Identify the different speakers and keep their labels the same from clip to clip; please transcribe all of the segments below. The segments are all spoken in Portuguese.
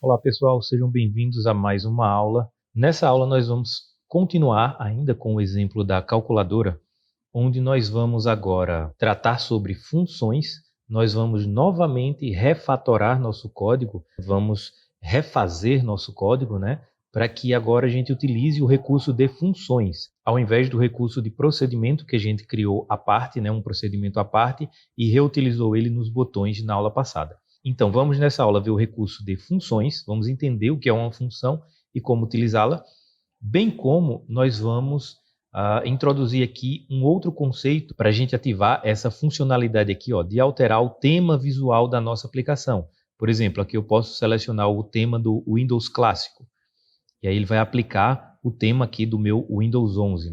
Speaker 1: Olá pessoal, sejam bem-vindos a mais uma aula. Nessa aula nós vamos continuar ainda com o exemplo da calculadora, onde nós vamos agora tratar sobre funções. Nós vamos novamente refatorar nosso código, vamos refazer nosso código, para que agora a gente utilize o recurso de funções, ao invés do recurso de procedimento que a gente criou à parte, um procedimento à parte, e reutilizou ele nos botões na aula passada. Então, vamos nessa aula ver o recurso de funções, vamos entender o que é uma função e como utilizá-la, bem como nós vamos introduzir aqui um outro conceito para a gente ativar essa funcionalidade aqui, de alterar o tema visual da nossa aplicação. Por exemplo, aqui eu posso selecionar o tema do Windows clássico, e aí ele vai aplicar o tema aqui do meu Windows 11,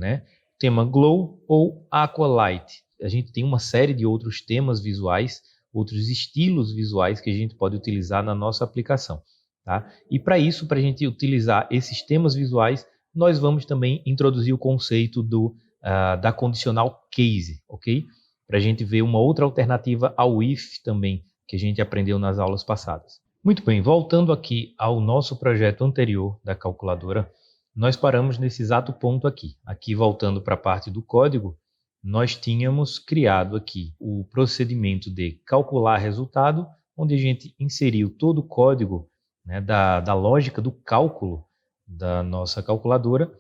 Speaker 1: tema Glow ou Aqualight. A gente tem uma série de outros temas visuais, outros estilos visuais que a gente pode utilizar na nossa aplicação. Tá? E para isso, para a gente utilizar esses temas visuais, nós vamos também introduzir o conceito da condicional case, ok? Para a gente ver uma outra alternativa ao if também, que a gente aprendeu nas aulas passadas. Muito bem, voltando aqui ao nosso projeto anterior da calculadora, nós paramos nesse exato ponto aqui. Aqui, voltando para a parte do código, nós tínhamos criado aqui o procedimento de calcular resultado, onde a gente inseriu todo o código da lógica do cálculo da nossa calculadora,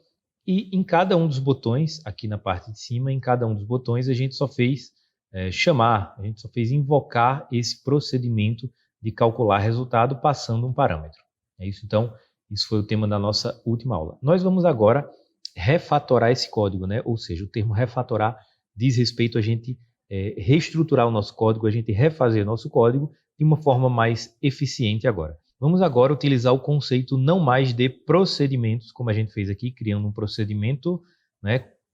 Speaker 1: e em cada um dos botões, aqui na parte de cima, em cada um dos botões, a gente só fez a gente só fez invocar esse procedimento de calcular resultado passando um parâmetro. É isso, então, isso foi o tema da nossa última aula. Nós vamos agora refatorar esse código, ou seja, o termo refatorar diz respeito a gente reestruturar o nosso código, a gente refazer o nosso código de uma forma mais eficiente agora. Vamos agora utilizar o conceito não mais de procedimentos, como a gente fez aqui, criando um procedimento,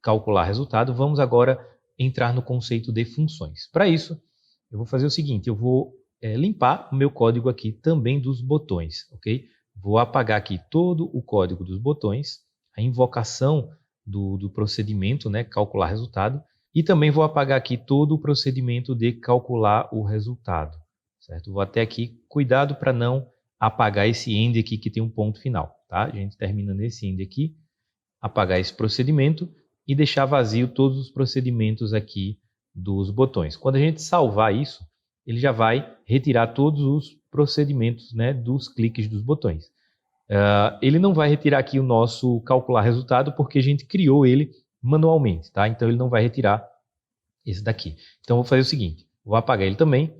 Speaker 1: calcular resultado. Vamos agora entrar no conceito de funções. Para isso, eu vou fazer o seguinte, eu vou limpar o meu código aqui também dos botões, ok? Vou apagar aqui todo o código dos botões, a invocação do procedimento, calcular resultado, e também vou apagar aqui todo o procedimento de calcular o resultado, certo? Vou até aqui, cuidado para não apagar esse end aqui que tem um ponto final, tá? A gente termina nesse end aqui, apagar esse procedimento e deixar vazio todos os procedimentos aqui dos botões. Quando a gente salvar isso, ele já vai retirar todos os procedimentos dos cliques dos botões. Ele não vai retirar aqui o nosso calcular resultado porque a gente criou ele manualmente, tá? Então ele não vai retirar esse daqui. Então eu vou fazer o seguinte, vou apagar ele também.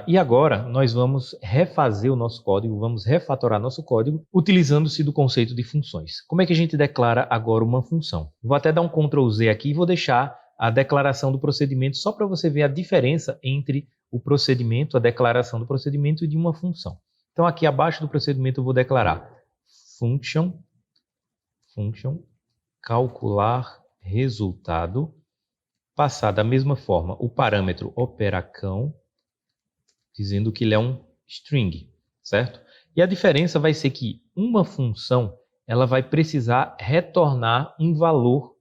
Speaker 1: E agora nós vamos refazer o nosso código, vamos refatorar nosso código utilizando-se do conceito de funções. Como é que a gente declara agora uma função? Vou até dar um Ctrl Z aqui e vou deixar a declaração do procedimento só para você ver a diferença entre o procedimento, a declaração do procedimento e de uma função. Então aqui abaixo do procedimento eu vou declarar function calcular resultado, passar da mesma forma o parâmetro operacão, dizendo que ele é um string, certo? E a diferença vai ser que uma função ela vai precisar retornar um valor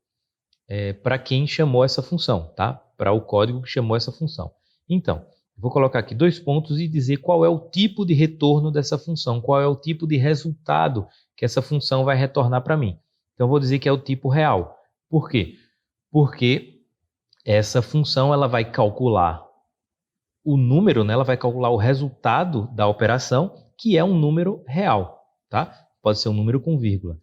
Speaker 1: para quem chamou essa função, tá? Para o código que chamou essa função. Então, vou colocar aqui 2 pontos e dizer qual é o tipo de retorno dessa função, qual é o tipo de resultado que essa função vai retornar para mim. Então, vou dizer que é o tipo real. Por quê? Porque essa função ela vai calcular o número, ela vai calcular o resultado da operação, que é um número real, tá? Pode ser um número com vírgula,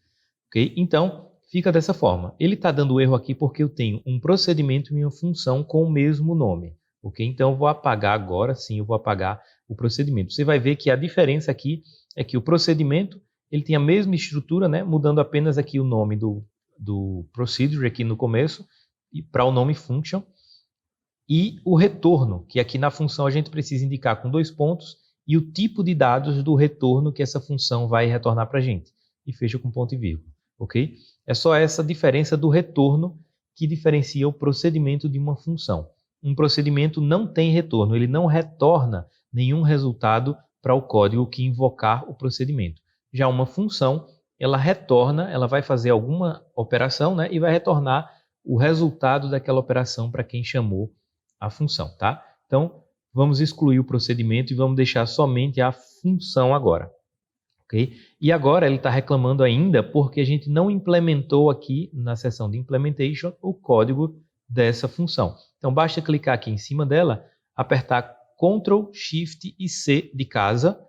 Speaker 1: ok? Então, fica dessa forma. Ele está dando erro aqui porque eu tenho um procedimento e uma função com o mesmo nome, ok? Então, eu vou apagar agora, sim, eu vou apagar o procedimento. Você vai ver que a diferença aqui é que o procedimento ele tem a mesma estrutura, mudando apenas aqui o nome do procedure aqui no começo e para o nome function. E o retorno, que aqui na função a gente precisa indicar com 2 pontos, e o tipo de dados do retorno que essa função vai retornar para a gente. E fecha com ponto e vírgula, ok? É só essa diferença do retorno que diferencia o procedimento de uma função. Um procedimento não tem retorno, ele não retorna nenhum resultado para o código que invocar o procedimento. Já uma função, ela retorna, ela vai fazer alguma operação, e vai retornar o resultado daquela operação para quem chamou a função, tá? Então, vamos excluir o procedimento e vamos deixar somente a função agora. ok? E agora ele está reclamando ainda porque a gente não implementou aqui na seção de Implementation o código dessa função. Então basta clicar aqui em cima dela, apertar Ctrl, Shift e C de casa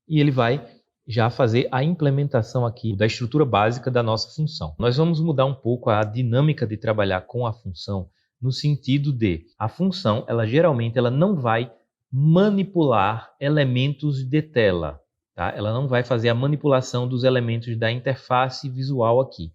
Speaker 1: e ele vai já fazer a implementação aqui da estrutura básica da nossa função. Nós vamos mudar um pouco a dinâmica de trabalhar com a função no sentido de a função, geralmente ela não vai manipular elementos de tela. Tá? Ela não vai fazer a manipulação dos elementos da interface visual aqui.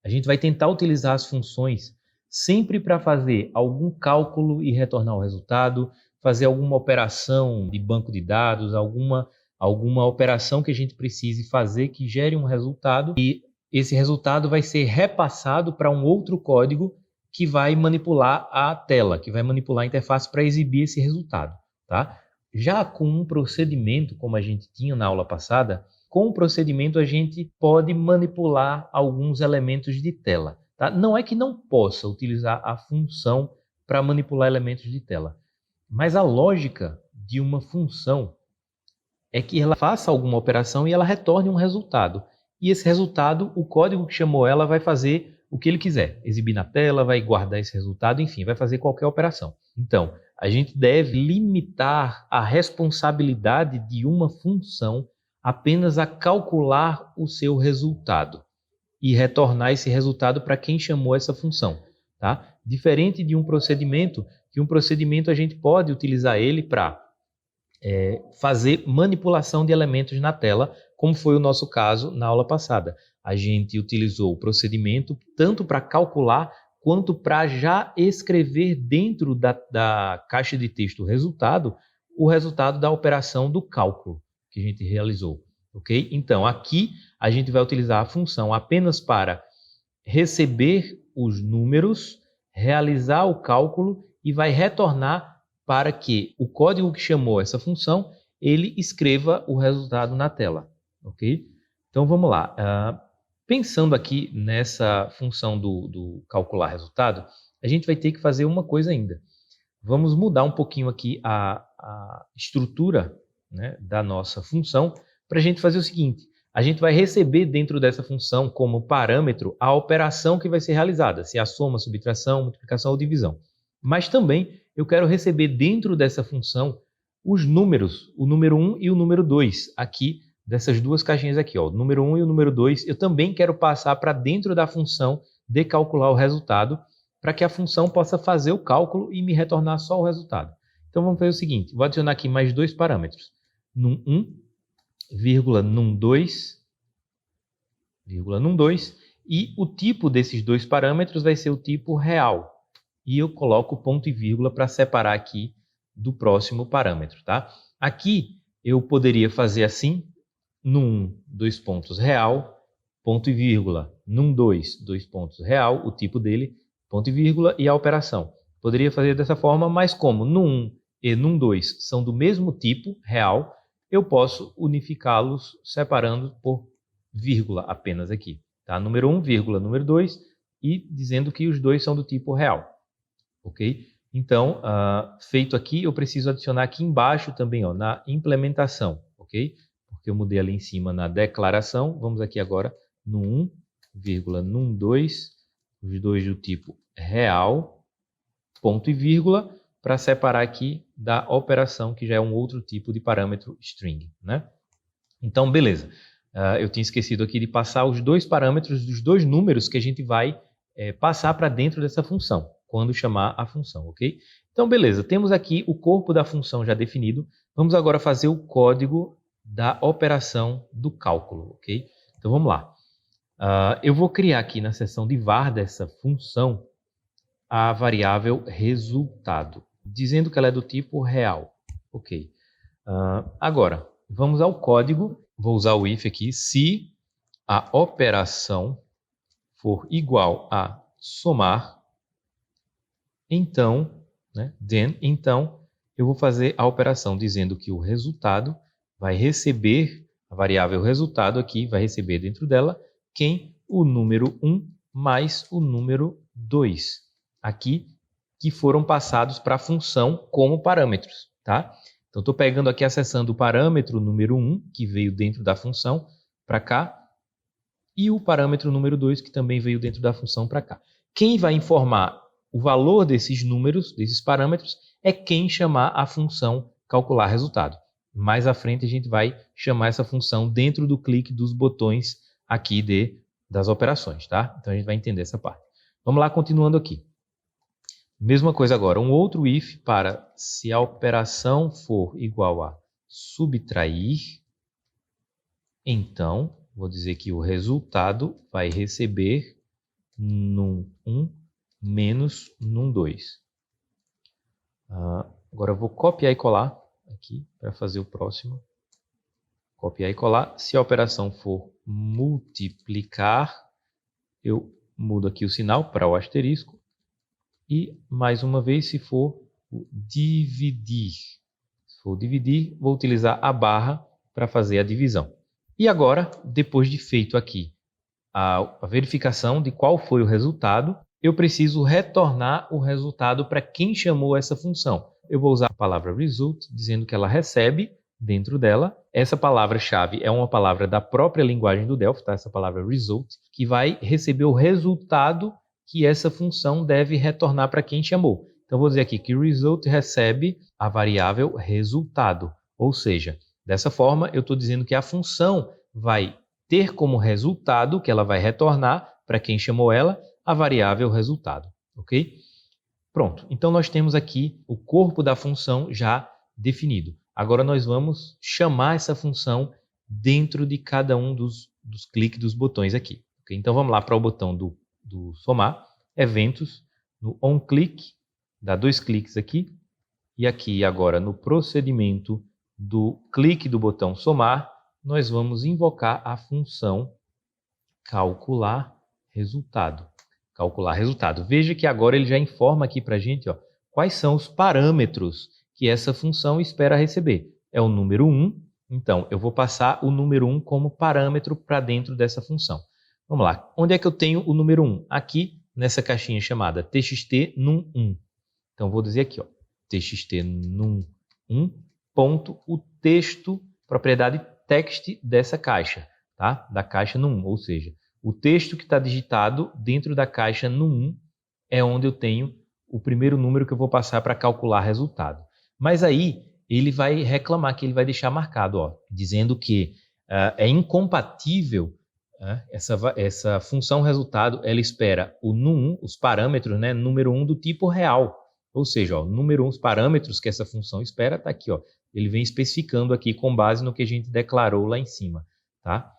Speaker 1: A gente vai tentar utilizar as funções sempre para fazer algum cálculo e retornar o resultado, fazer alguma operação de banco de dados, alguma operação que a gente precise fazer que gere um resultado e esse resultado vai ser repassado para um outro código que vai manipular a tela, que vai manipular a interface para exibir esse resultado. Tá? Já com um procedimento, como a gente tinha na aula passada, com o procedimento a gente pode manipular alguns elementos de tela. Tá? Não é que não possa utilizar a função para manipular elementos de tela, mas a lógica de uma função é que ela faça alguma operação e ela retorne um resultado. E esse resultado, o código que chamou ela vai fazer o que ele quiser. Exibir na tela, vai guardar esse resultado, enfim, vai fazer qualquer operação. Então, a gente deve limitar a responsabilidade de uma função apenas a calcular o seu resultado e retornar esse resultado para quem chamou essa função. Tá? Diferente de um procedimento, que um procedimento a gente pode utilizar ele para fazer manipulação de elementos na tela, como foi o nosso caso na aula passada. A gente utilizou o procedimento tanto para calcular quanto para já escrever dentro da caixa de texto o resultado da operação do cálculo que a gente realizou. Okay? Então, aqui a gente vai utilizar a função apenas para receber os números, realizar o cálculo e vai retornar para que o código que chamou essa função, ele escreva o resultado na tela. Ok? Então, vamos lá. Pensando aqui nessa função do calcular resultado, a gente vai ter que fazer uma coisa ainda. Vamos mudar um pouquinho aqui a estrutura, né, da nossa função para a gente fazer o seguinte. A gente vai receber dentro dessa função como parâmetro a operação que vai ser realizada, se é a soma, subtração, multiplicação ou divisão. Mas também eu quero receber dentro dessa função os números, o número 1 e o número 2, aqui dessas duas caixinhas aqui, ó, o número 1 e o número 2, eu também quero passar para dentro da função de calcular o resultado, para que a função possa fazer o cálculo e me retornar só o resultado. Então vamos fazer o seguinte, vou adicionar aqui mais dois parâmetros, num1, vírgula num2, e o tipo desses dois parâmetros vai ser o tipo real. E eu coloco ponto e vírgula para separar aqui do próximo parâmetro. Tá? Aqui eu poderia fazer assim, num 2 pontos real, ponto e vírgula, num 2 pontos real, o tipo dele, ponto e vírgula, e a operação. Poderia fazer dessa forma, mas como num 1 e num 2 são do mesmo tipo, real, eu posso unificá-los separando por vírgula apenas aqui. Tá? Número 1, vírgula, número 2, e dizendo que os dois são do tipo real. Ok? Então, feito aqui, eu preciso adicionar aqui embaixo também, ó, na implementação. Ok? Porque eu mudei ali em cima na declaração. Vamos aqui agora no 1, vírgula, num 2, os dois do tipo real, ponto e vírgula, para separar aqui da operação, que já é um outro tipo de parâmetro string. Né? Então, beleza. Eu tinha esquecido aqui de passar os dois parâmetros dos dois números que a gente vai passar para dentro dessa função, quando chamar a função, ok? Então, beleza. Temos aqui o corpo da função já definido. Vamos agora fazer o código da operação do cálculo, ok? Então, vamos lá. Eu vou criar aqui na seção de var dessa função a variável resultado, dizendo que ela é do tipo real. Ok. Agora, vamos ao código. Vou usar o if aqui. Se a operação for igual a somar, então, né, então eu vou fazer a operação dizendo que o resultado vai receber, a variável resultado aqui vai receber dentro dela quem? O número 1 mais o número 2. Aqui, que foram passados para a função como parâmetros. Tá? Então, estou pegando aqui, acessando o parâmetro número 1, que veio dentro da função, para cá, e o parâmetro número 2, que também veio dentro da função para cá. Quem vai informar o valor desses números, desses parâmetros, é quem chamar a função calcular resultado. Mais à frente a gente vai chamar essa função dentro do clique dos botões aqui das operações, tá? Então a gente vai entender essa parte. Vamos lá, continuando aqui. Mesma coisa agora, um outro if para se a operação for igual a subtrair, então vou dizer que o resultado vai receber num1 menos num2. Agora eu vou copiar e colar aqui para fazer o próximo. Copiar e colar. Se a operação for multiplicar, eu mudo aqui o sinal para o asterisco. E, mais uma vez, se for dividir. Se for dividir, vou utilizar a barra para fazer a divisão. E agora, depois de feito aqui a verificação de qual foi o resultado, eu preciso retornar o resultado para quem chamou essa função. Eu vou usar a palavra result, dizendo que ela recebe dentro dela. Essa palavra-chave é uma palavra da própria linguagem do Delphi, tá? Essa palavra result, que vai receber o resultado que essa função deve retornar para quem chamou. Então, vou dizer aqui que result recebe a variável resultado. Ou seja, dessa forma, eu estou dizendo que a função vai ter como resultado, que ela vai retornar para quem chamou ela, a variável resultado. Ok? Pronto. Então, nós temos aqui o corpo da função já definido. Agora, nós vamos chamar essa função dentro de cada um dos cliques dos botões aqui. Okay? Então, vamos lá para o botão do somar, eventos, no onClick, dá 2 cliques aqui, e aqui agora no procedimento do clique do botão somar, nós vamos invocar a função calcular resultado. Calcular resultado. Veja que agora ele já informa aqui para a gente quais são os parâmetros que essa função espera receber. É o número 1, então eu vou passar o número 1 como parâmetro para dentro dessa função. Vamos lá, onde é que eu tenho o número 1? Aqui, nessa caixinha chamada txt num1. Então, vou dizer aqui, txt num1, ponto, o texto, propriedade text dessa caixa, tá? Da caixa num1, ou seja, o texto que está digitado dentro da caixa num1 é onde eu tenho o primeiro número que eu vou passar para calcular resultado. Mas aí, ele vai reclamar, que ele vai deixar marcado, dizendo que é incompatível. Essa função resultado, ela espera o num1, os parâmetros, né, número 1 do tipo real. Ou seja, número 1, os parâmetros que essa função espera, está aqui. Ele vem especificando aqui com base no que a gente declarou lá em cima. Tá?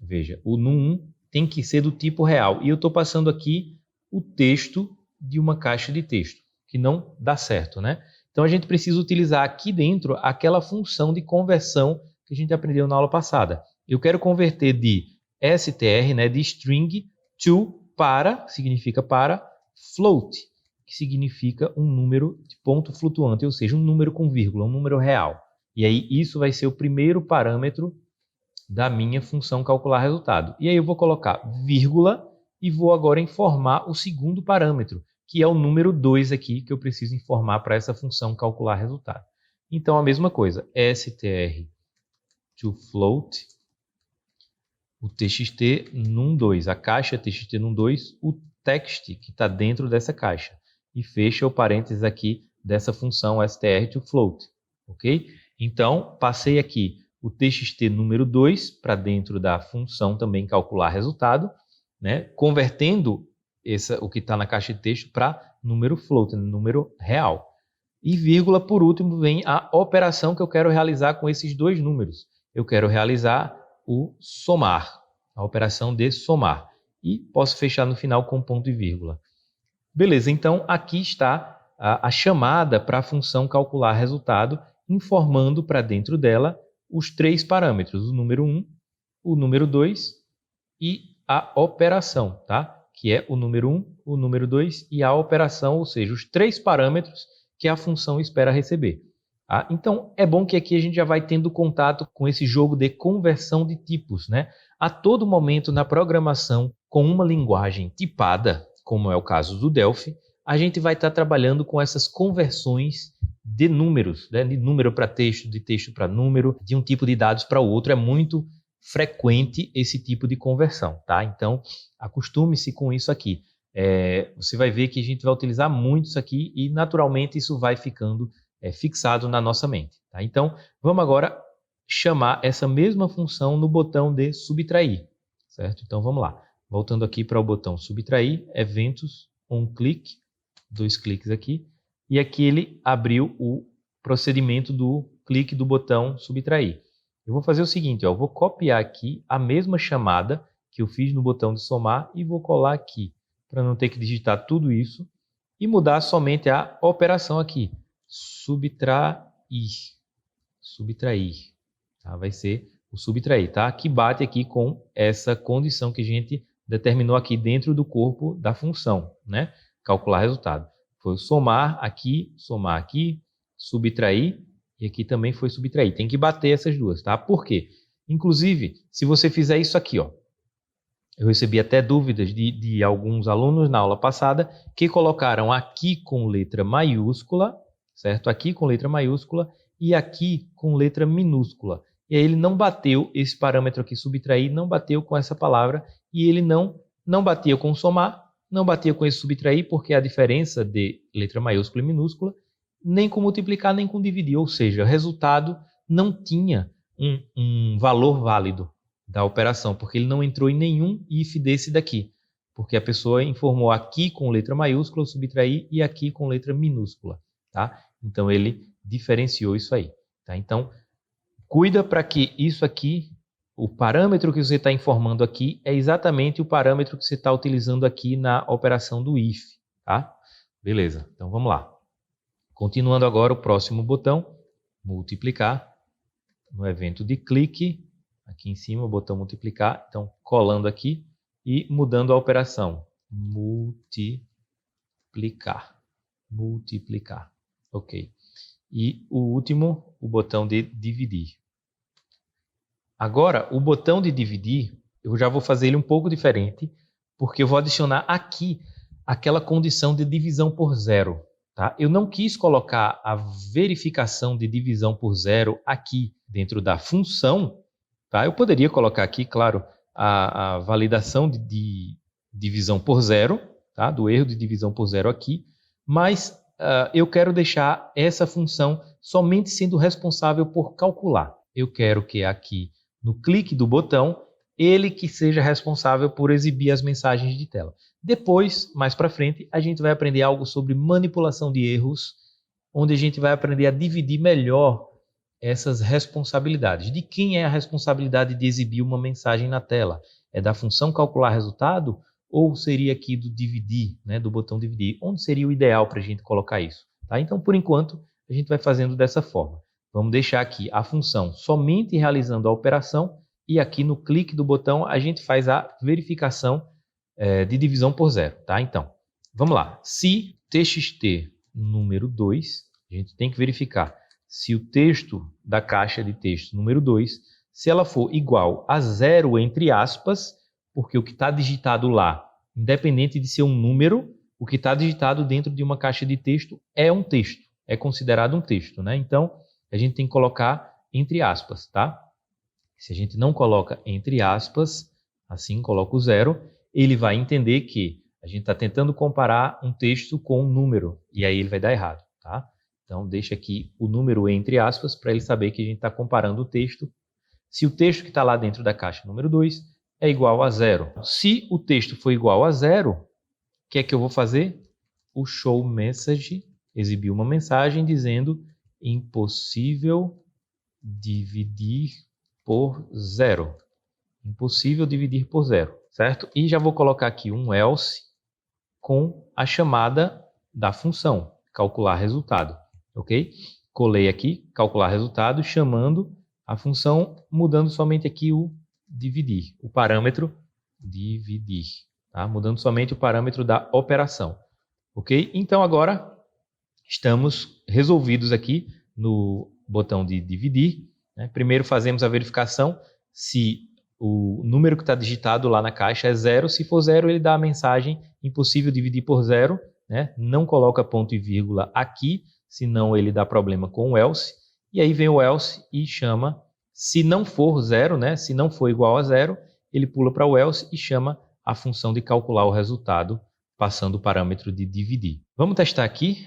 Speaker 1: Veja, o num1 tem que ser do tipo real. E eu estou passando aqui o texto de uma caixa de texto, que não dá certo. Né? Então, a gente precisa utilizar aqui dentro aquela função de conversão que a gente aprendeu na aula passada. Eu quero converter de str, né, de string, to, para, significa para, float, que significa um número de ponto flutuante, ou seja, um número com vírgula, um número real. E aí isso vai ser o primeiro parâmetro da minha função calcular resultado. E aí eu vou colocar vírgula e vou agora informar o segundo parâmetro, que é o número 2 aqui, que eu preciso informar para essa função calcular resultado. Então, a mesma coisa, str to float, o txt num2, a caixa txt num2, o text que está dentro dessa caixa. E fecha o parênteses aqui dessa função str to float. Ok? Então, passei aqui o txt número 2 para dentro da função também calcular resultado, né? Convertendo o que está na caixa de texto para número float, número real. E vírgula, por último, vem a operação que eu quero realizar com esses dois números. Eu quero realizar o somar, a operação de somar. E posso fechar no final com ponto e vírgula. Beleza, então aqui está a chamada para a função calcular resultado, informando para dentro dela os 3 parâmetros, o número 1, o número 2 e a operação, tá? Que é o número 1, o número 2 e a operação, ou seja, os 3 parâmetros que a função espera receber. Tá? Então, é bom que aqui a gente já vai tendo contato com esse jogo de conversão de tipos, né? A todo momento na programação, com uma linguagem tipada, como é o caso do Delphi, a gente vai estar trabalhando com essas conversões de números, né? De número para texto, de texto para número, de um tipo de dados para o outro. É muito frequente esse tipo de conversão, tá? Então, acostume-se com isso aqui. Você vai ver que a gente vai utilizar muito isso aqui e, naturalmente, isso vai ficando fixado na nossa mente, tá? Então, vamos agora chamar essa mesma função no botão de subtrair, certo? Então, vamos lá. Voltando aqui para o botão subtrair, eventos, clique, 2 cliques aqui, e aqui ele abriu o procedimento do clique do botão subtrair. Eu vou fazer o seguinte, eu vou copiar aqui a mesma chamada que eu fiz no botão de somar e vou colar aqui, para não ter que digitar tudo isso e mudar somente a operação aqui. Subtrair. Tá? Vai ser o subtrair, tá? Que bate aqui com essa condição que a gente determinou aqui dentro do corpo da função, né? Calcular resultado. Foi somar aqui, subtrair, e aqui também foi subtrair. Tem que bater essas duas, tá? Por quê? Inclusive, se você fizer isso aqui, ó, eu recebi até dúvidas de alguns alunos na aula passada que colocaram aqui com letra maiúscula, certo? Aqui com letra maiúscula e aqui com letra minúscula. E aí ele não bateu esse parâmetro aqui, subtrair, não bateu com essa palavra e ele não batia com somar, não batia com esse subtrair, porque a diferença de letra maiúscula e minúscula, nem com multiplicar, nem com dividir. Ou seja, o resultado não tinha um valor válido da operação, porque ele não entrou em nenhum if desse daqui. Porque a pessoa informou aqui com letra maiúscula, subtrair, e aqui com letra minúscula. Tá? Então, ele diferenciou isso aí. Tá? Então, cuida para que isso aqui, o parâmetro que você está informando aqui, é exatamente o parâmetro que você está utilizando aqui na operação do if. Tá? Beleza, então vamos lá. Continuando agora o próximo botão, multiplicar, no evento de clique, aqui em cima o botão multiplicar, então colando aqui e mudando a operação, multiplicar, ok. E o último, o botão de dividir. Agora, o botão de dividir, eu já vou fazer ele um pouco diferente, porque eu vou adicionar aqui aquela condição de divisão por zero. Tá? Eu não quis colocar a verificação de divisão por zero aqui dentro da função. Tá? Eu poderia colocar aqui, claro, a validação de divisão por zero, tá? Do erro de divisão por zero aqui, mas eu quero deixar essa função somente sendo responsável por calcular. Eu quero que aqui no clique do botão, ele que seja responsável por exibir as mensagens de tela. Depois, mais para frente, a gente vai aprender algo sobre manipulação de erros, onde a gente vai aprender a dividir melhor essas responsabilidades. De quem é a responsabilidade de exibir uma mensagem na tela? É da função calcular resultado ou seria aqui do dividir, né, do botão dividir? Onde seria o ideal para a gente colocar isso? Tá? Então, por enquanto, a gente vai fazendo dessa forma. Vamos deixar aqui a função somente realizando a operação e aqui no clique do botão a gente faz a verificação de divisão por zero. Tá? Então, vamos lá. Se txt número 2, a gente tem que verificar se o texto da caixa de texto número 2, se ela for igual a zero entre aspas, porque o que está digitado lá, independente de ser um número, o que está digitado dentro de uma caixa de texto é um texto, é considerado um texto, né? Então, a gente tem que colocar entre aspas, tá? Se a gente não coloca entre aspas, assim coloca o zero, ele vai entender que a gente está tentando comparar um texto com um número, e aí ele vai dar errado, tá? Então, deixa aqui o número entre aspas para ele saber que a gente está comparando o texto. Se o texto que está lá dentro da caixa número 2 é igual a zero. Se o texto for igual a zero, o que é que eu vou fazer? O show message exibiu uma mensagem dizendo impossível dividir por zero. Impossível dividir por zero, certo? E já vou colocar aqui um else com a chamada da função, calcular resultado, ok? Colei aqui, calcular resultado, chamando a função, mudando somente aqui o dividir, o parâmetro dividir, tá? Mudando somente o parâmetro da operação, ok? Então agora estamos resolvidos aqui no botão de dividir, né? Primeiro fazemos a verificação se o número que está digitado lá na caixa é zero. Se for zero, ele dá a mensagem impossível dividir por zero, né? Não coloca ponto e vírgula aqui, senão ele dá problema com o else. E aí vem o else e chama Se não for zero, né? Se não for igual a zero, ele pula para o else e chama a função de calcular o resultado, passando o parâmetro de dividir. Vamos testar aqui.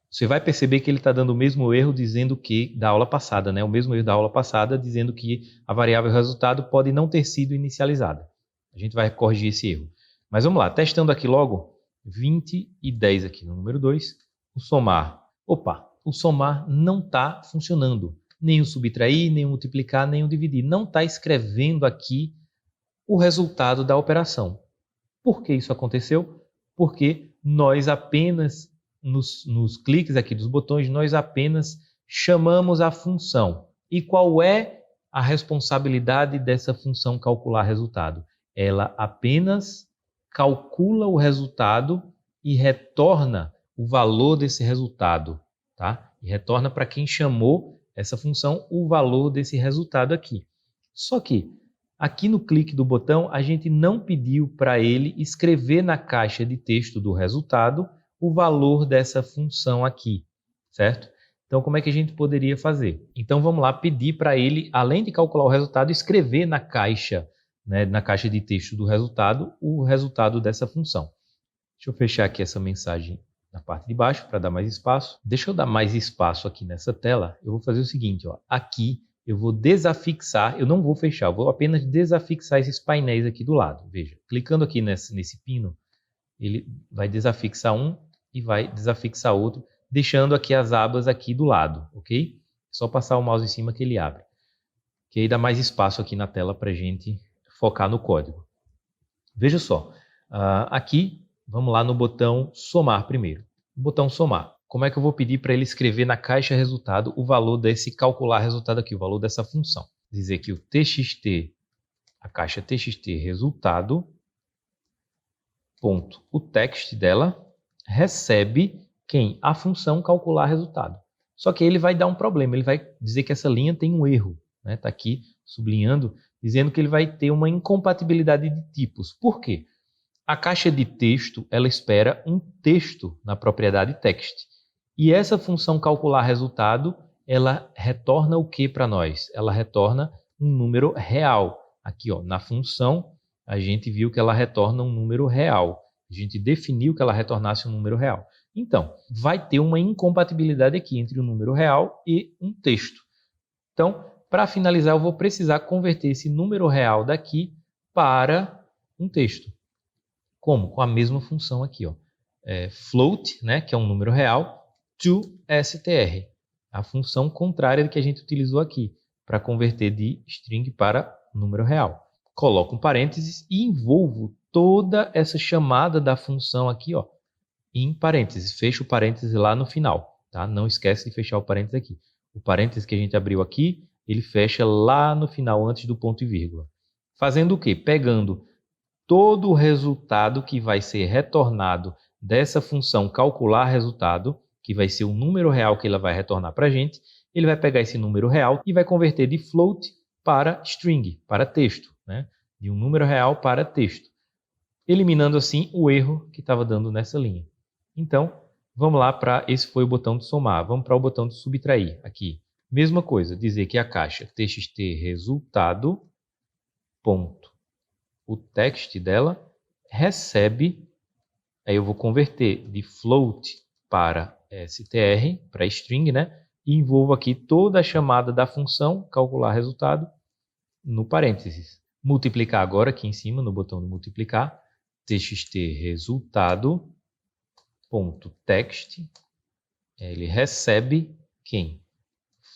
Speaker 1: Você vai perceber que ele está dando o mesmo erro dizendo que da aula passada, né? O mesmo erro da aula passada, dizendo que a variável resultado pode não ter sido inicializada. A gente vai corrigir esse erro. Mas vamos lá, testando aqui logo, 20 e 10 aqui no número 2, o somar. Opa, o somar não está funcionando. Nem o subtrair, nem o multiplicar, nem o dividir. Não está escrevendo aqui o resultado da operação. Por que isso aconteceu? Porque nós apenas, nos cliques aqui dos botões, nós apenas chamamos a função. E qual é a responsabilidade dessa função calcular resultado? Ela apenas calcula o resultado e retorna o valor desse resultado, tá? E retorna para quem chamou essa função o valor desse resultado aqui. Só que aqui no clique do botão, a gente não pediu para ele escrever na caixa de texto do resultado o valor dessa função aqui, certo? Então, como é que a gente poderia fazer? Então, vamos lá pedir para ele, além de calcular o resultado, escrever na caixa, né, na caixa de texto do resultado, o resultado dessa função. Deixa eu fechar aqui essa mensagem na parte de baixo para dar mais espaço. Deixa eu dar mais espaço aqui nessa tela. Eu vou fazer o seguinte, ó, aqui eu vou desafixar, eu não vou fechar, eu vou apenas desafixar esses painéis aqui do lado. Veja, clicando aqui nesse pino, ele vai desafixar um e vai desafixar outro, deixando aqui as abas aqui do lado, ok? Só passar o mouse em cima que ele abre. Que aí dá mais espaço aqui na tela para a gente focar no código. Veja só, aqui, vamos lá no botão somar primeiro. O botão somar. Como é que eu vou pedir para ele escrever na caixa resultado o valor desse calcular resultado aqui, o valor dessa função? Dizer que o txt, a caixa txt resultado, ponto, o text dela recebe quem? A função calcular resultado. Só que ele vai dar um problema, ele vai dizer que essa linha tem um erro, né? Tá aqui sublinhando, dizendo que ele vai ter uma incompatibilidade de tipos. Por quê? A caixa de texto, ela espera um texto na propriedade text. E essa função calcular resultado, ela retorna o que para nós? Ela retorna um número real. Aqui, ó, na função, a gente viu que ela retorna um número real. A gente definiu que ela retornasse um número real. Então, vai ter uma incompatibilidade aqui entre o número real e um texto. Então, para finalizar, eu vou precisar converter esse número real daqui para um texto. Como? Com a mesma função aqui, ó. Float, né, que é um número real, to str, a função contrária que a gente utilizou aqui, para converter de string para número real. Coloco um parênteses e envolvo toda essa chamada da função aqui, ó, em parênteses. Fecho o parênteses lá no final, tá? Não esquece de fechar o parênteses aqui. O parênteses que a gente abriu aqui, ele fecha lá no final, antes do ponto e vírgula. Fazendo o quê? Pegando todo o resultado que vai ser retornado dessa função calcular resultado, que vai ser o número real que ela vai retornar para a gente, ele vai pegar esse número real e vai converter de float para string, para texto, né? De um número real para texto, eliminando assim o erro que estava dando nessa linha. Então, vamos lá para, esse foi o botão de somar, vamos para o botão de subtrair, aqui. Mesma coisa, dizer que a caixa txt resultado, ponto, o text dela recebe, aí eu vou converter de float para str, para string, né? E envolvo aqui toda a chamada da função calcular resultado no parênteses. Multiplicar agora aqui em cima, no botão de multiplicar, txt resultado, ponto text, ele recebe quem?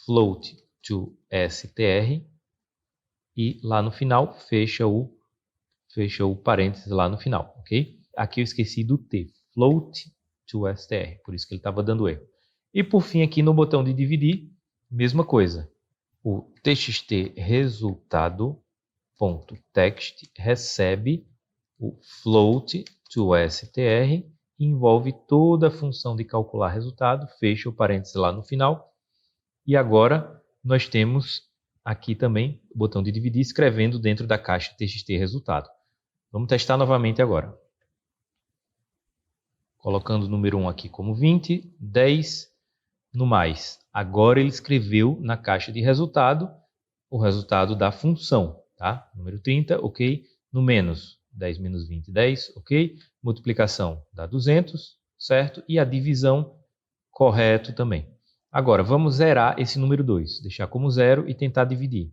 Speaker 1: Float to str, e lá no final fecha o parênteses lá no final, ok? Aqui eu esqueci do T, float to str, por isso que ele estava dando erro. E por fim aqui no botão de dividir, mesma coisa. O txt resultado, ponto text, recebe o float to str e envolve toda a função de calcular resultado, fecha o parênteses lá no final. E agora nós temos aqui também o botão de dividir, escrevendo dentro da caixa txt resultado. Vamos testar novamente agora. Colocando o número 1 aqui como 20, 10, No mais, agora ele escreveu na caixa de resultado o resultado da função, tá? Número 30, ok. No menos, 10 menos 20, 10, ok. Multiplicação dá 200, certo? E a divisão, correto também. Agora, vamos zerar esse número 2, deixar como zero e tentar dividir.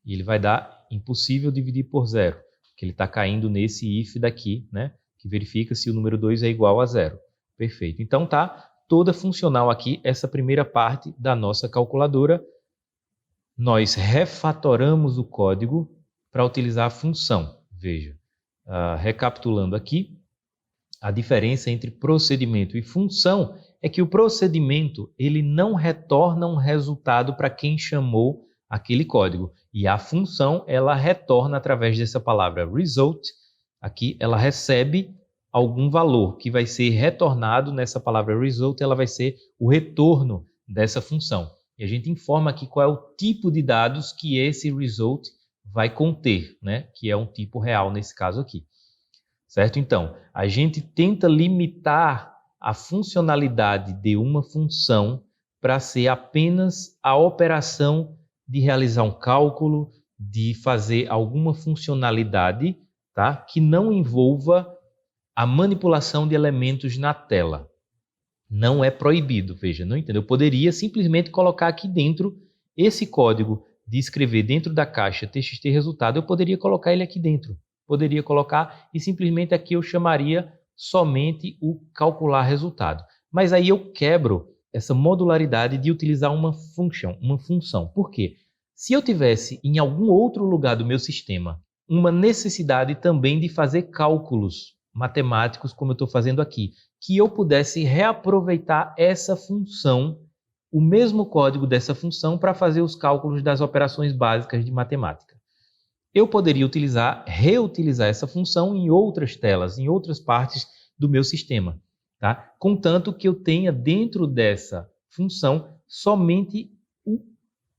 Speaker 1: E ele vai dar impossível dividir por zero, porque ele está caindo nesse if daqui, né? Que verifica se o número 2 é igual a zero. Perfeito. Então tá toda funcional aqui essa primeira parte da nossa calculadora. Nós refatoramos o código para utilizar a função. Veja, recapitulando aqui, a diferença entre procedimento e função é que o procedimento ele não retorna um resultado para quem chamou aquele código. E a função ela retorna através dessa palavra result. Aqui ela recebe algum valor que vai ser retornado nessa palavra result, ela vai ser o retorno dessa função. E a gente informa aqui qual é o tipo de dados que esse result vai conter, né? Que é um tipo real nesse caso aqui. Certo? Então, a gente tenta limitar a funcionalidade de uma função para ser apenas a operação de realizar um cálculo, de fazer alguma funcionalidade, tá? Que não envolva a manipulação de elementos na tela. Não é proibido, veja, não entendo. Eu poderia simplesmente colocar aqui dentro esse código de escrever dentro da caixa txt resultado, eu poderia colocar ele aqui dentro. Poderia colocar e simplesmente aqui eu chamaria somente o calcular resultado. Mas aí eu quebro essa modularidade de utilizar uma função. Por quê? Se eu tivesse em algum outro lugar do meu sistema uma necessidade também de fazer cálculos matemáticos, como eu estou fazendo aqui, que eu pudesse reaproveitar essa função, o mesmo código dessa função, para fazer os cálculos das operações básicas de matemática. Eu poderia reutilizar essa função em outras telas, em outras partes do meu sistema, tá? Contanto que eu tenha dentro dessa função somente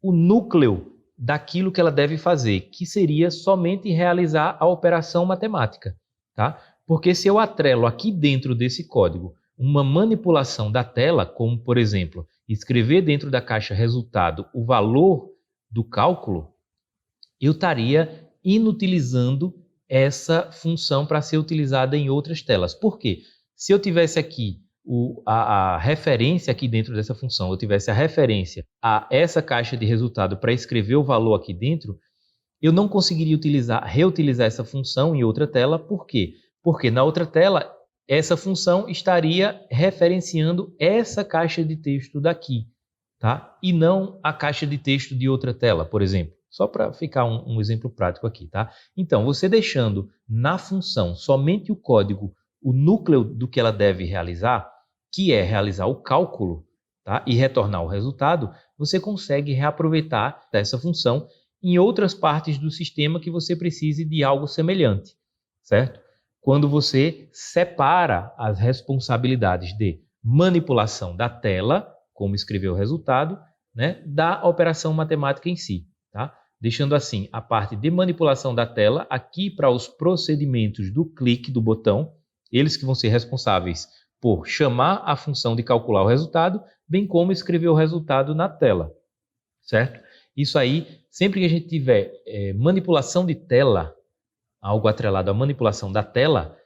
Speaker 1: o núcleo daquilo que ela deve fazer, que seria somente realizar a operação matemática, tá? Porque se eu atrelo aqui dentro desse código uma manipulação da tela, como por exemplo, escrever dentro da caixa resultado o valor do cálculo, eu estaria inutilizando essa função para ser utilizada em outras telas. Por quê? Se eu tivesse aqui a referência aqui dentro dessa função, eu tivesse a referência a essa caixa de resultado para escrever o valor aqui dentro, eu não conseguiria reutilizar essa função em outra tela. Por quê? Porque na outra tela, essa função estaria referenciando essa caixa de texto daqui, tá? E não a caixa de texto de outra tela, por exemplo. Só para ficar um exemplo prático aqui, tá? Então, você deixando na função somente o código, o núcleo do que ela deve realizar, que é realizar o cálculo, tá? E retornar o resultado, você consegue reaproveitar essa função em outras partes do sistema que você precise de algo semelhante, certo? Quando você separa as responsabilidades de manipulação da tela, como escrever o resultado, né, da operação matemática em si, tá? Deixando assim a parte de manipulação da tela aqui para os procedimentos do clique do botão, eles que vão ser responsáveis por chamar a função de calcular o resultado, bem como escrever o resultado na tela, certo? Isso aí, sempre que a gente tiver manipulação de tela, algo atrelado à manipulação da tela,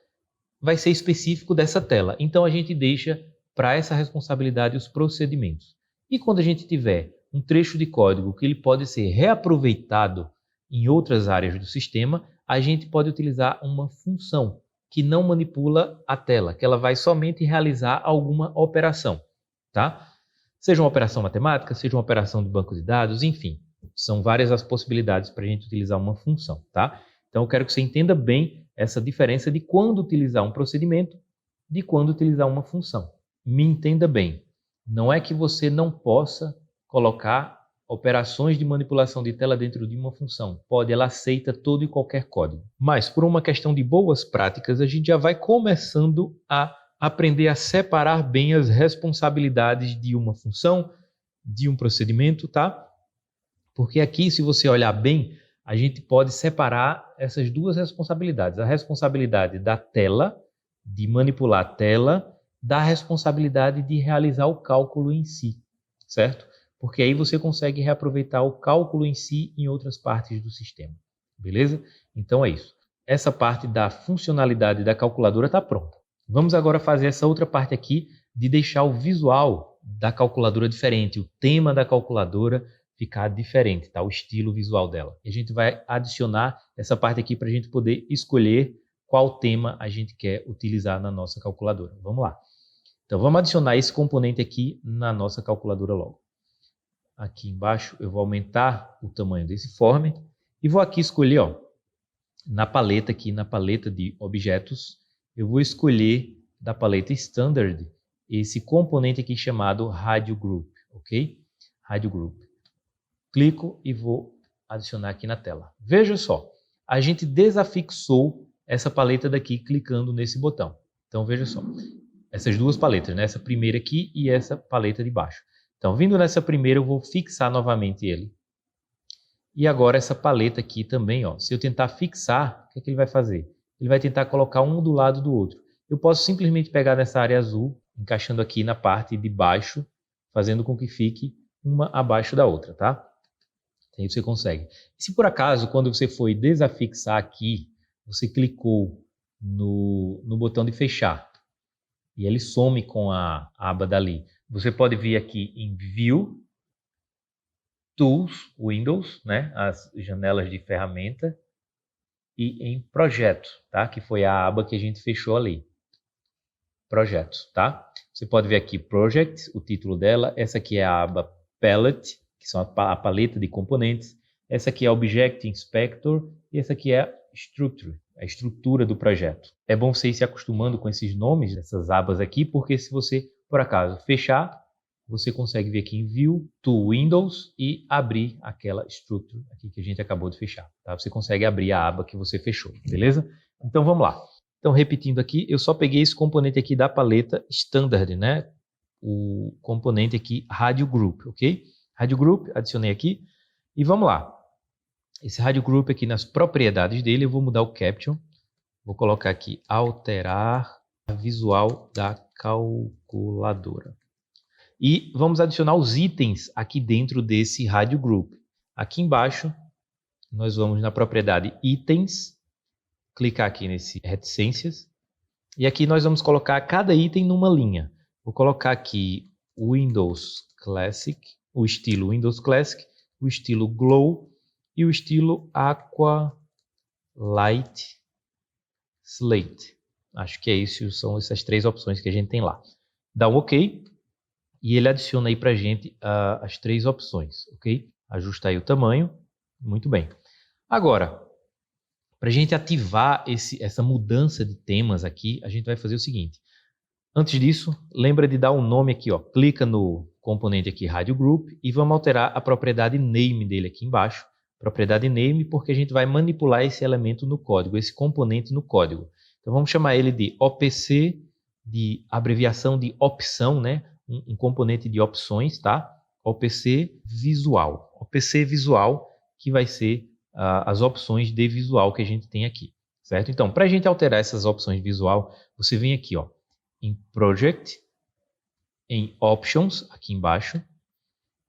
Speaker 1: vai ser específico dessa tela. Então a gente deixa para essa responsabilidade os procedimentos. E quando a gente tiver um trecho de código que ele pode ser reaproveitado em outras áreas do sistema, a gente pode utilizar uma função que não manipula a tela, que ela vai somente realizar alguma operação, tá? Seja uma operação matemática, seja uma operação de banco de dados, enfim, são várias as possibilidades para a gente utilizar uma função, tá? Então eu quero que você entenda bem essa diferença de quando utilizar um procedimento, de quando utilizar uma função. Me entenda bem, não é que você não possa colocar operações de manipulação de tela dentro de uma função. Pode, ela aceita todo e qualquer código. Mas, por uma questão de boas práticas, a gente já vai começando a aprender a separar bem as responsabilidades de uma função, de um procedimento, tá? Porque aqui, se você olhar bem, a gente pode separar essas duas responsabilidades. A responsabilidade da tela, de manipular a tela, da responsabilidade de realizar o cálculo em si. certo? Porque aí você consegue reaproveitar o cálculo em si em outras partes do sistema, beleza? Então é isso. Essa parte da funcionalidade da calculadora está pronta. Vamos agora fazer essa outra parte aqui de deixar o visual da calculadora diferente, o tema da calculadora ficar diferente, tá? O estilo visual dela. E a gente vai adicionar essa parte aqui para a gente poder escolher qual tema a gente quer utilizar na nossa calculadora. Vamos lá. Então vamos adicionar esse componente aqui na nossa calculadora logo. Aqui embaixo eu vou aumentar o tamanho desse form e vou aqui escolher, ó, na paleta aqui, na paleta de objetos, eu vou escolher da paleta Standard esse componente aqui chamado Radio Group, ok? Radio Group. Clico e vou adicionar aqui na tela. Veja só, a gente desafixou essa paleta daqui clicando nesse botão. Então veja só, essas duas paletas, né? Essa primeira aqui e essa paleta de baixo. Então vindo nessa primeira eu vou fixar novamente ele. E agora essa paleta aqui também, ó, se eu tentar fixar, o que é que ele vai fazer? Ele vai tentar colocar um do lado do outro. Eu posso simplesmente pegar nessa área azul, encaixando aqui na parte de baixo, fazendo com que fique uma abaixo da outra, tá? Aí você consegue. Se por acaso, quando você foi desafixar aqui, você clicou no botão de fechar e ele some com a aba dali, você pode vir aqui em View, Tools, Windows, né? As janelas de ferramenta, e em Projeto, tá? Que foi a aba que a gente fechou ali. Projetos, tá? Você pode ver aqui Project, o título dela. Essa aqui é a aba Palette, que são a paleta de componentes. Essa aqui é Object Inspector e essa aqui é Structure, a estrutura do projeto. É bom você ir se acostumando com esses nomes dessas abas aqui, porque se você, por acaso, fechar, você consegue vir aqui em View, to Windows e abrir aquela Structure aqui que a gente acabou de fechar. Tá? Você consegue abrir a aba que você fechou, beleza? Então vamos lá. Então repetindo aqui, eu só peguei esse componente aqui da paleta Standard, né? O componente aqui Radio Group, ok? Radio Group, adicionei aqui e vamos lá. Esse Radio Group aqui nas propriedades dele, eu vou mudar o Caption. Vou colocar aqui alterar a visual da calculadora. E vamos adicionar os itens aqui dentro desse Radio Group. Aqui embaixo, nós vamos na propriedade Itens, clicar aqui nesse Reticências, e aqui nós vamos colocar cada item numa linha. Vou colocar aqui Windows Classic, o estilo Windows Classic, o estilo Glow e o estilo Aqua Light Slate. Acho que é isso, são essas três opções que a gente tem lá. Dá um OK. E ele adiciona aí para a gente as três opções, ok? Ajusta aí o tamanho, muito bem. Agora, para a gente ativar essa mudança de temas aqui, a gente vai fazer o seguinte. Antes disso, lembra de dar um nome aqui, ó. Clica no componente aqui, Radio Group, e vamos alterar a propriedade Name dele aqui embaixo. Propriedade Name, porque a gente vai manipular esse elemento no código, esse componente no código. Então vamos chamar ele de OPC, de abreviação de opção, né? Um componente de opções, tá? OPC Visual. OPC Visual, que vai ser as opções de visual que a gente tem aqui, certo? Então, para a gente alterar essas opções de visual, você vem aqui, ó, em Project, em Options, aqui embaixo,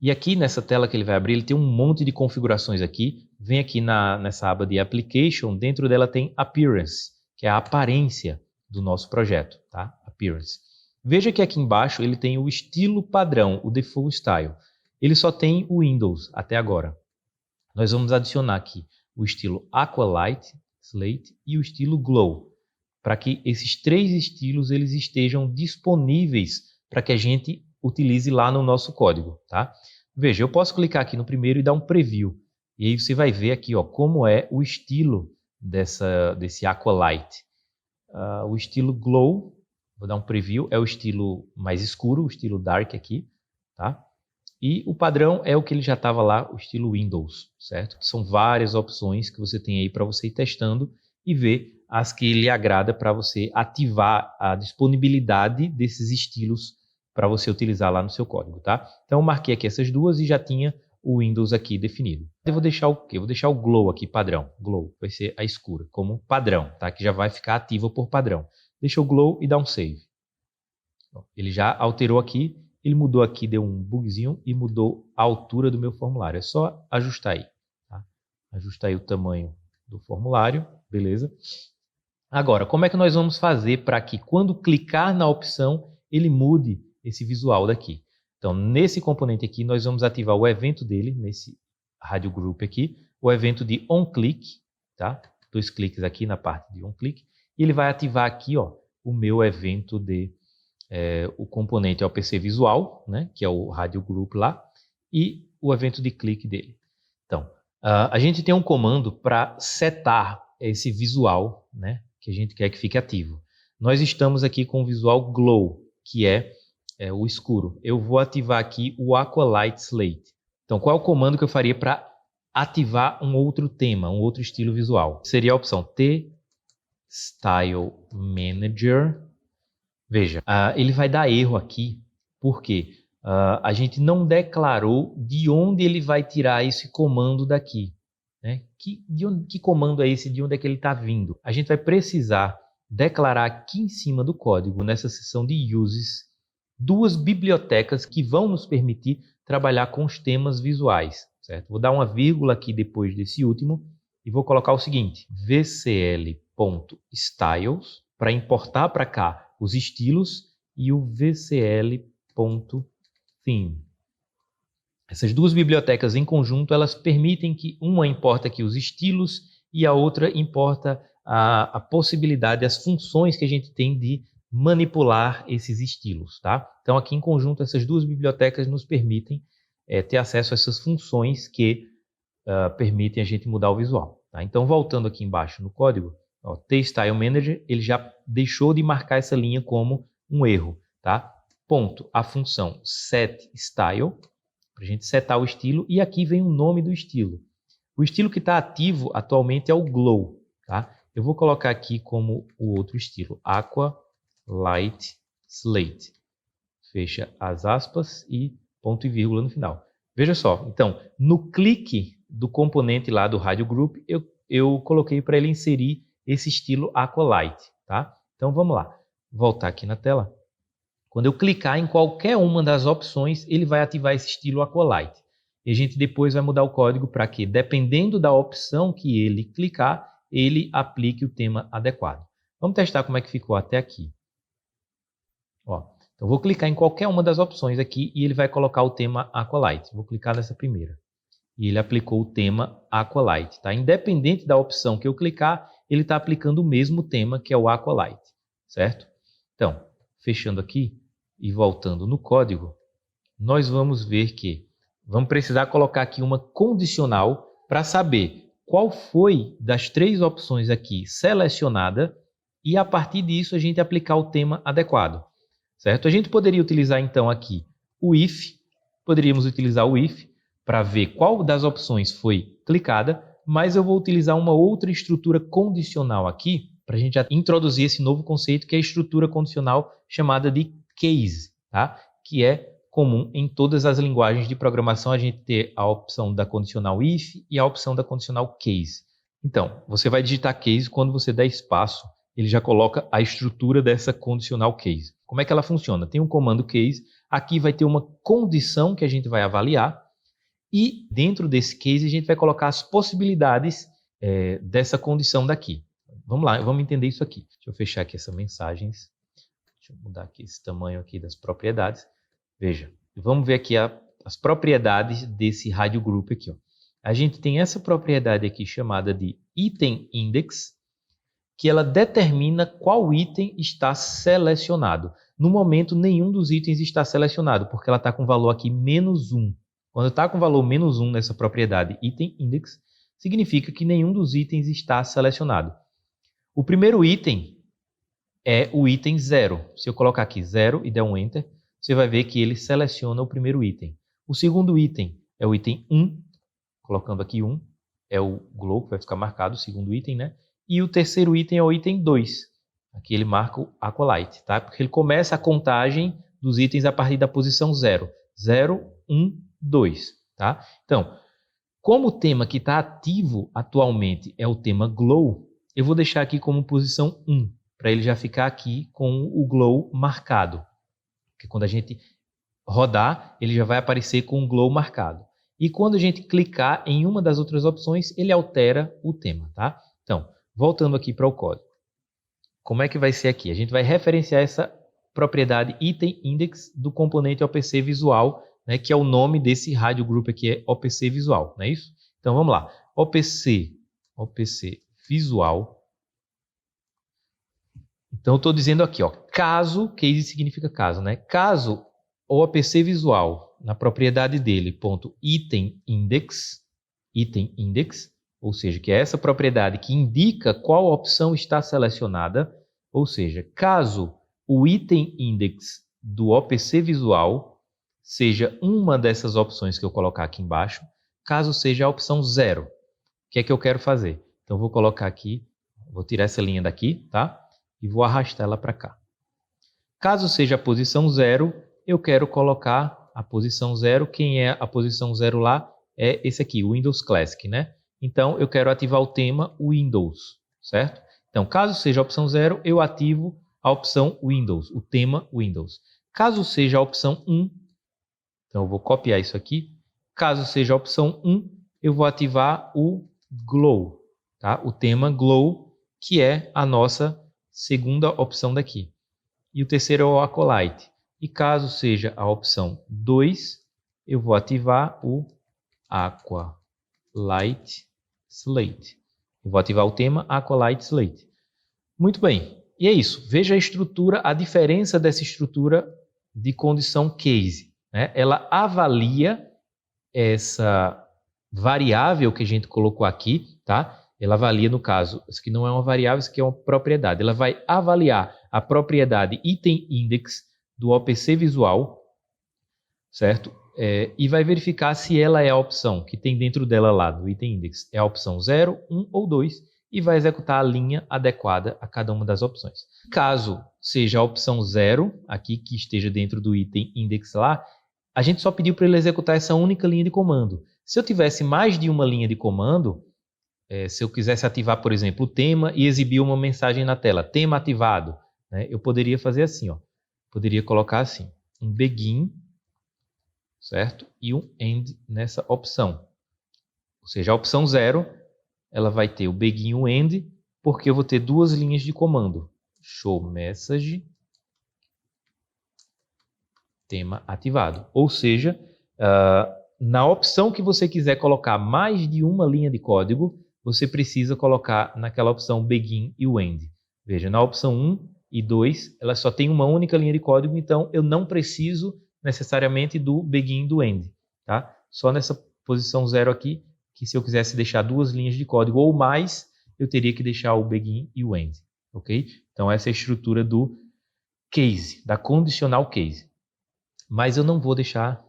Speaker 1: e aqui nessa tela que ele vai abrir, ele tem um monte de configurações aqui. Vem aqui nessa aba de Application, dentro dela tem Appearance, que é a aparência do nosso projeto, tá? Appearance. Veja que aqui embaixo ele tem o estilo padrão, o Default Style. Ele só tem o Windows até agora. Nós vamos adicionar aqui o estilo Aqualight, Slate e o estilo Glow, para que esses três estilos eles estejam disponíveis para que a gente utilize lá no nosso código, tá? Veja, eu posso clicar aqui no primeiro e dar um preview. E aí você vai ver aqui, ó, como é o estilo desse Aqualight. O estilo Glow, vou dar um preview, é o estilo mais escuro, o estilo Dark aqui, tá? E o padrão é o que ele já estava lá, o estilo Windows, certo? São várias opções que você tem aí para você ir testando e ver as que lhe agrada para você ativar a disponibilidade desses estilos para você utilizar lá no seu código, tá? Então eu marquei aqui essas duas e já tinha o Windows aqui definido. Eu vou deixar o quê? Eu vou deixar o Glow aqui padrão. Glow vai ser a escura, como padrão, tá? Que já vai ficar ativa por padrão. Deixa o Glow e dá um save. Ele já alterou aqui ele mudou aqui, deu um bugzinho e mudou a altura do meu formulário. É só ajustar aí. Tá? Ajustar aí o tamanho do formulário, beleza? Agora, como é que nós vamos fazer para que quando clicar na opção, ele mude esse visual daqui? Então, nesse componente aqui, nós vamos ativar o evento dele, nesse Radio Group aqui, o evento de onClick, tá? 2 cliques aqui na parte de onClick, e ele vai ativar aqui, ó, o meu evento de o componente é o PC Visual, né, que é o Radio Group lá, e o evento de clique dele. Então, a gente tem um comando para setar esse visual, né, que a gente quer que fique ativo. Nós estamos aqui com o visual Glow, que é o escuro. Eu vou ativar aqui o Aqualight Slate. Então, qual é o comando que eu faria para ativar um outro tema, um outro estilo visual? Seria a opção T-Style Manager. Veja, ele vai dar erro aqui, porque a gente não declarou de onde ele vai tirar esse comando daqui. Né? Que comando é esse? De onde é que ele está vindo? A gente vai precisar declarar aqui em cima do código, nessa seção de Uses, 2 bibliotecas que vão nos permitir trabalhar com os temas visuais. Certo? Vou dar uma vírgula aqui depois desse último e vou colocar o seguinte, vcl.styles, para importar para cá os estilos, e o vcl.theme. Essas 2 bibliotecas em conjunto, elas permitem que uma importa aqui os estilos e a outra importa a possibilidade, as funções que a gente tem de manipular esses estilos. Tá? Então, aqui em conjunto, essas 2 bibliotecas nos permitem ter acesso a essas funções que permitem a gente mudar o visual. Tá? Então, voltando aqui embaixo no código, o T-Style Manager, ele já deixou de marcar essa linha como um erro. Tá? Ponto, a função setStyle, para a gente setar o estilo, e aqui vem o nome do estilo. O estilo que está ativo atualmente é o Glow. Tá? Eu vou colocar aqui como o outro estilo, Aqua Light Slate. Fecha as aspas e ponto e vírgula no final. Veja só, então, no clique do componente lá do Radio Group, eu coloquei para ele inserir esse estilo Aqualight. Tá? Então, vamos lá. Voltar aqui na tela. Quando eu clicar em qualquer uma das opções, ele vai ativar esse estilo Aqualight. E a gente depois vai mudar o código para que, dependendo da opção que ele clicar, ele aplique o tema adequado. Vamos testar como é que ficou até aqui. Ó, então, vou clicar em qualquer uma das opções aqui e ele vai colocar o tema Aqualight. Vou clicar nessa primeira. E ele aplicou o tema Aqualight. Tá? Independente da opção que eu clicar, ele está aplicando o mesmo tema, que é o Aqualight. Certo? Então, fechando aqui e voltando no código, nós vamos ver que vamos precisar colocar aqui uma condicional para saber qual foi das 3 opções aqui selecionada e, a partir disso, a gente aplicar o tema adequado. Certo? A gente poderia utilizar, então, aqui o if, poderíamos utilizar o if para ver qual das opções foi clicada, mas eu vou utilizar uma outra estrutura condicional aqui para a gente introduzir esse novo conceito, que é a estrutura condicional chamada de case, tá? Que é comum em todas as linguagens de programação a gente ter a opção da condicional if e a opção da condicional case. Então, você vai digitar case, quando você der espaço, ele já coloca a estrutura dessa condicional case. Como é que ela funciona? Tem um comando case, aqui vai ter uma condição que a gente vai avaliar, e dentro desse case a gente vai colocar as possibilidades dessa condição daqui. Vamos lá, vamos entender isso aqui. Deixa eu fechar aqui essas mensagens. Deixa eu mudar aqui esse tamanho aqui das propriedades. Veja, vamos ver aqui as propriedades desse Radio Group aqui. Ó. A gente tem essa propriedade aqui chamada de Item Index, que ela determina qual item está selecionado. No momento, nenhum dos itens está selecionado, porque ela está com valor aqui -1. Quando está com valor -1 nessa propriedade Item Index, significa que nenhum dos itens está selecionado. O primeiro item é o item 0. Se eu colocar aqui 0 e der um Enter, você vai ver que ele seleciona o primeiro item. O segundo item é o item 1, colocando aqui 1, é o glow que vai ficar marcado, o segundo item, né? E o terceiro item é o item 2. Aqui ele marca o Aqualight, tá? Porque ele começa a contagem dos itens a partir da posição 0. 0, 1, 2, tá? Então, como o tema que está ativo atualmente é o tema Glow, eu vou deixar aqui como posição 1, para ele já ficar aqui com o Glow marcado. Porque quando a gente rodar, ele já vai aparecer com um glow marcado. E quando a gente clicar em uma das outras opções, ele altera o tema, tá? Então, voltando aqui para o código. Como é que vai ser aqui? A gente vai referenciar essa propriedade item index do componente OPC visual, né, que é o nome desse rádio group aqui, é OPC visual, não é isso? Então vamos lá. OPC visual. Então eu estou dizendo aqui, ó, caso, case significa caso, né? Caso o OPC visual, na propriedade dele, ponto item index, ou seja, que é essa propriedade que indica qual opção está selecionada, ou seja, caso o item index do OPC visual seja uma dessas opções que eu colocar aqui embaixo, caso seja a opção 0, o que é que eu quero fazer? Então, eu vou colocar aqui, vou tirar essa linha daqui, tá? E vou arrastar ela para cá. Caso seja a posição 0, eu quero colocar a posição 0. Quem é a posição 0 lá? É esse aqui, o Windows Classic, né? Então, eu quero ativar o tema Windows, certo? Então, caso seja a opção 0, eu ativo a opção Windows, o tema Windows. Caso seja a opção 1, então eu vou copiar isso aqui. Caso seja a opção 1, eu vou ativar o Glow, tá? O tema Glow, que é a nossa segunda opção daqui. E o terceiro é o Acolyte. E caso seja a opção 2, eu vou ativar o Aqualight Slate. Eu vou ativar o tema Aqualight Slate. Muito bem. E é isso. Veja a estrutura, a diferença dessa estrutura de condição case, né? Ela avalia essa variável que a gente colocou aqui, tá? Ela avalia, no caso, isso aqui não é uma variável, isso aqui é uma propriedade. Ela vai avaliar a propriedade item index do OPC visual, certo? E vai verificar se ela é a opção que tem dentro dela lá, do item index, é a opção 0, 1 ou 2, e vai executar a linha adequada a cada uma das opções. Caso seja a opção 0, aqui que esteja dentro do item index lá, a gente só pediu para ele executar essa única linha de comando. Se eu tivesse mais de uma linha de comando, se eu quisesse ativar, por exemplo, o tema e exibir uma mensagem na tela, tema ativado, né, eu poderia fazer assim, ó. Poderia colocar assim, um begin, certo? E um end nessa opção. Ou seja, a opção 0, ela vai ter o begin e o end, porque eu vou ter duas linhas de comando. Show message, tema ativado. Ou seja, na opção que você quiser colocar mais de uma linha de código, você precisa colocar naquela opção begin e o end. Veja, na opção 1 e 2, ela só tem uma única linha de código, então eu não preciso necessariamente do begin e do end, tá? Só nessa posição 0 aqui, que se eu quisesse deixar duas linhas de código ou mais, eu teria que deixar o begin e o end, ok? Então essa é a estrutura do case, da conditional case. Mas eu não vou deixar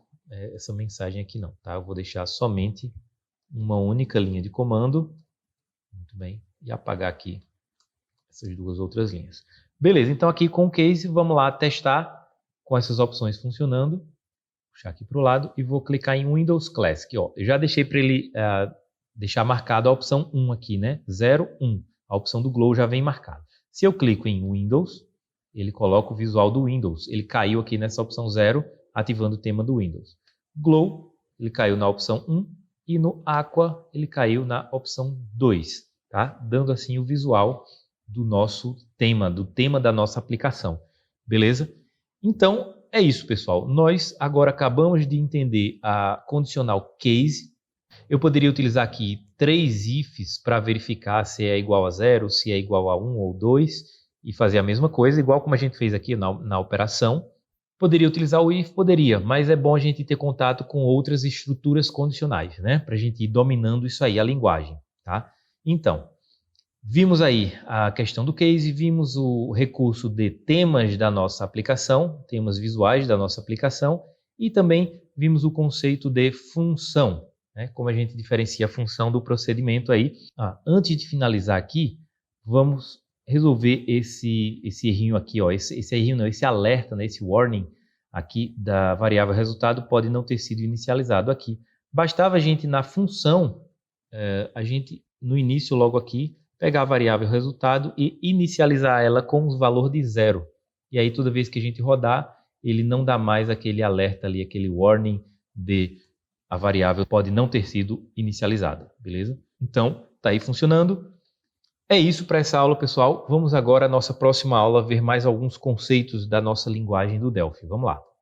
Speaker 1: essa mensagem aqui não, tá? Eu vou deixar somente uma única linha de comando, muito bem, e apagar aqui essas duas outras linhas. Beleza, então aqui com o case, vamos lá testar com essas opções funcionando. Vou puxar aqui para o lado e vou clicar em Windows Classic. Ó, eu já deixei para ele deixar marcado a opção 1 aqui, né? 0, 1. A opção do Glow já vem marcada. Se eu clico em Windows, ele coloca o visual do Windows. Ele caiu aqui nessa opção 0, ativando o tema do Windows. Glow, ele caiu na opção 1 e no Aqua, ele caiu na opção 2, tá? Dando assim o visual do nosso tema, do tema da nossa aplicação. Beleza? Então, é isso, pessoal. Nós agora acabamos de entender a conditional case. Eu poderia utilizar aqui 3 ifs para verificar se é igual a 0, se é igual a 1 ou 2 e fazer a mesma coisa, igual como a gente fez aqui na operação. Poderia utilizar o if? Poderia, mas é bom a gente ter contato com outras estruturas condicionais, né? Para a gente ir dominando isso aí, a linguagem, tá? Então, vimos aí a questão do case, vimos o recurso de temas da nossa aplicação, temas visuais da nossa aplicação, e também vimos o conceito de função, né? Como a gente diferencia a função do procedimento aí. Antes de finalizar aqui, vamos resolver esse errinho aqui, ó, esse errinho não, esse alerta, né, esse warning aqui da variável resultado pode não ter sido inicializado aqui. Bastava a gente na função, a gente no início logo aqui, pegar a variável resultado e inicializar ela com o valor de 0. E aí toda vez que a gente rodar, ele não dá mais aquele alerta ali, aquele warning de a variável pode não ter sido inicializada, beleza? Então, está aí funcionando. É isso para essa aula, pessoal. Vamos agora à nossa próxima aula ver mais alguns conceitos da nossa linguagem do Delphi. Vamos lá.